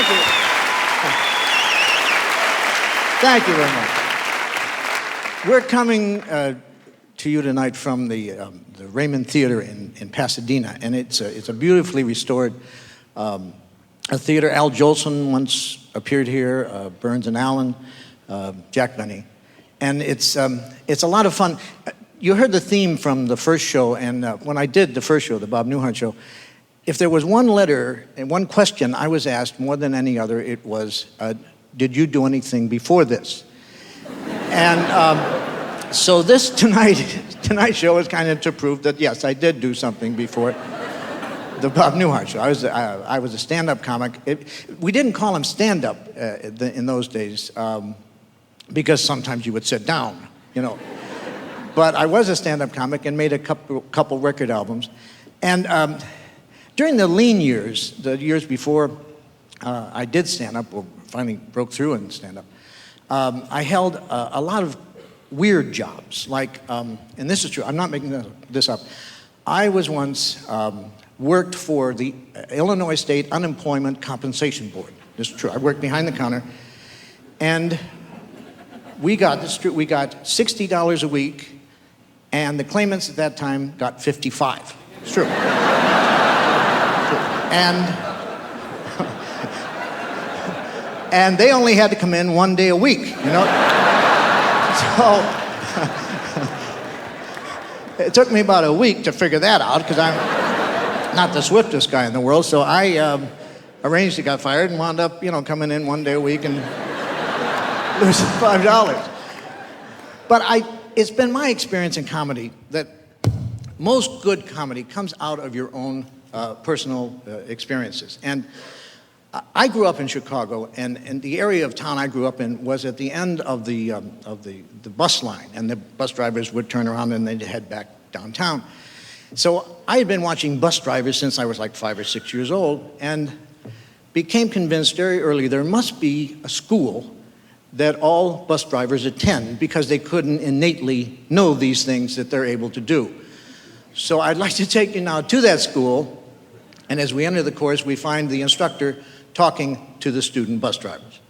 Thank you. Thank you very much. We're coming to you tonight from the Raymond Theater in Pasadena, and it's a beautifully restored a theater. Al Jolson once appeared here, Burns and Allen, Jack Benny, and it's a lot of fun. You heard the theme from the first show, and when I did the first show, the Bob Newhart show, if there was one letter and one question I was asked more than any other, it was, did you do anything before this? And so this tonight's show is kind of to prove that, yes, I did do something before the Bob Newhart show. I was a stand-up comic. We didn't call him stand-up in those days because sometimes you would sit down, you know. But I was a stand-up comic and made a couple record albums. And during the lean years, the years before I did stand-up, or finally broke through in stand-up, I held a lot of weird jobs. Like, and this is true, I'm not making this up. I was once worked for the Illinois State Unemployment Compensation Board. This is true. I worked behind the counter, and we got $60 a week, and the claimants at that time got 55. It's true. And they only had to come in one day a week, you know? So it took me about a week to figure that out because I'm not the swiftest guy in the world. So I arranged to get fired and wound up, you know, coming in one day a week and losing $5. But it's been my experience in comedy that most good comedy comes out of your own personal experiences. And I grew up in Chicago, and the area of town I grew up in was at the end of the bus line, and the bus drivers would turn around and they'd head back downtown. So I had been watching bus drivers since I was like 5 or 6 years old, and became convinced very early there must be a school that all bus drivers attend because they couldn't innately know these things that they're able to do. So I'd like to take you now to that school, and as we enter the course, we find the instructor talking to the student bus drivers.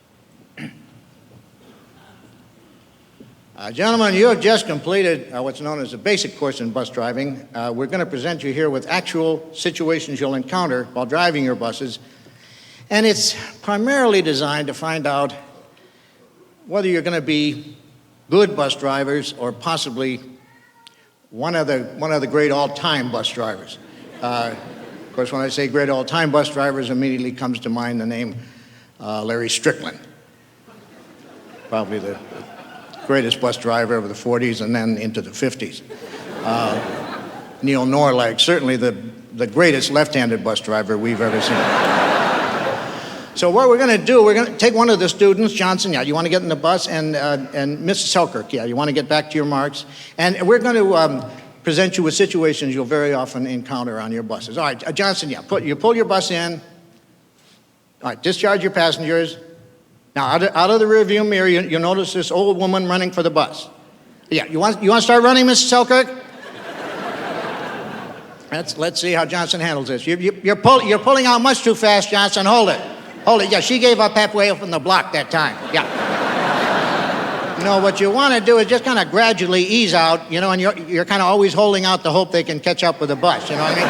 Gentlemen, you have just completed what's known as a basic course in bus driving. We're going to present you here with actual situations you'll encounter while driving your buses. And it's primarily designed to find out whether you're going to be good bus drivers or possibly one of the great all-time bus drivers. Of course, when I say great all-time bus drivers, immediately comes to mind the name Larry Strickland. Probably the greatest bus driver of the 40s and then into the 50s. Neil Norlag, certainly the greatest left-handed bus driver we've ever seen. So what we're going to do, we're going to take one of the students, Johnson, yeah, you want to get in the bus, and Mrs. Selkirk, yeah, you want to get back to your marks. And we're going to present you with situations you'll very often encounter on your buses. All right, Johnson, yeah, you pull your bus in. All right, discharge your passengers. Now, out of the rearview mirror, you'll notice this old woman running for the bus. Yeah, you want to start running, Mrs. Selkirk? Let's see how Johnson handles this. You're pulling out much too fast, Johnson. Hold it. Hold it. Yeah, she gave up halfway up from the block that time. Yeah. You know, what you want to do is just kind of gradually ease out, you know, and you're kind of always holding out the hope they can catch up with the bus, you know what I mean?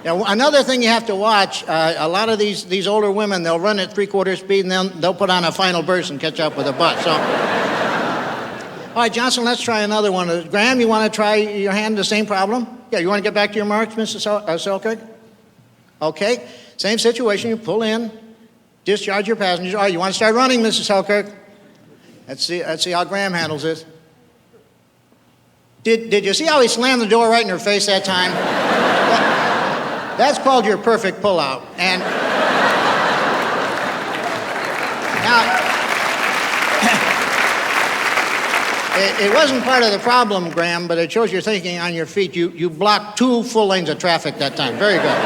Now, another thing you have to watch, a lot of these older women, they'll run at 3/4 speed and then they'll put on a final burst and catch up with the bus. So, all right, Johnson, let's try another one. Graham, you want to try your hand, the same problem? Yeah, you want to get back to your marks, Mr. Selkirk? Okay, same situation, you pull in, discharge your passengers. All right, you want to start running, Mrs. Selkirk? Let's see how Graham handles this. Did you see how he slammed the door right in her face that time? That's called your perfect pullout. And now, it wasn't part of the problem, Graham, but it shows you're thinking on your feet. You blocked 2 full lanes of traffic that time. Very good.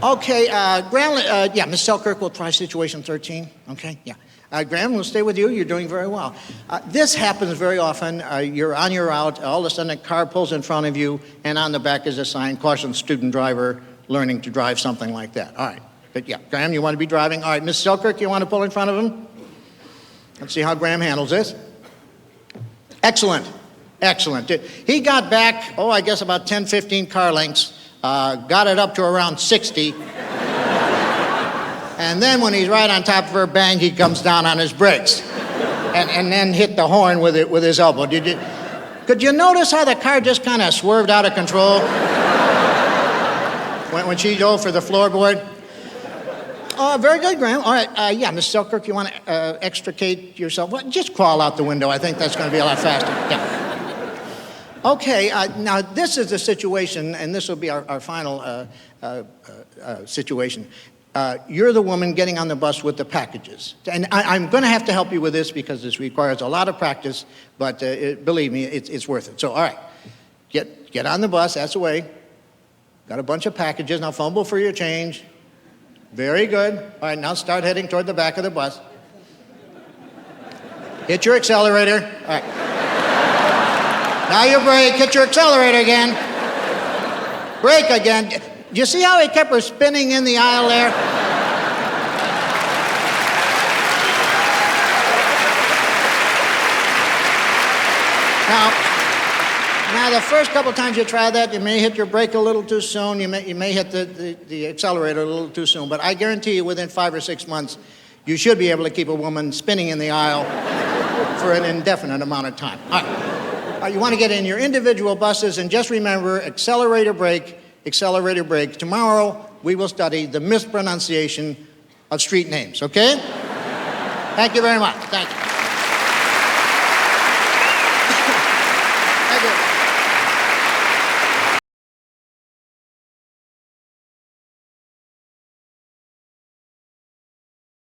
Okay, Graham, yeah, Miss Selkirk will try situation 13. Okay, yeah. Graham, we'll stay with you. You're doing very well. This happens very often. You're on your route. All of a sudden, a car pulls in front of you, and on the back is a sign, caution student driver learning to drive, something like that. All right. But yeah, Graham, you want to be driving? All right, Miss Selkirk, you want to pull in front of him? Let's see how Graham handles this. Excellent. Excellent. He got back, I guess about 10, 15 car lengths, got it up to around 60. And then when he's right on top of her, bang, he comes down on his brakes. And then hit the horn with his elbow. Could you notice how the car just kind of swerved out of control when she dove for the floorboard? Oh, very good, Graham. All right, yeah, Miss Selkirk, you want to extricate yourself? Well, just crawl out the window. I think that's going to be a lot faster. Yeah. Okay, now this is the situation, and this will be our final situation. You're the woman getting on the bus with the packages. And I'm going to have to help you with this because this requires a lot of practice, but believe me, it's worth it. So, all right, get on the bus, that's the way. Got a bunch of packages, now fumble for your change. Very good. All right, now start heading toward the back of the bus. Hit your accelerator. All right. Now you brake, hit your accelerator again. Brake again. Do you see how he kept her spinning in the aisle there? Now the first couple times you try that, you may hit your brake a little too soon, you may hit the accelerator a little too soon, but I guarantee you within 5 or 6 months, you should be able to keep a woman spinning in the aisle for an indefinite amount of time. All right. You want to get in your individual buses, and just remember, accelerator, brake. Tomorrow, we will study the mispronunciation of street names, okay? Thank you very much. Thank you. Thank you.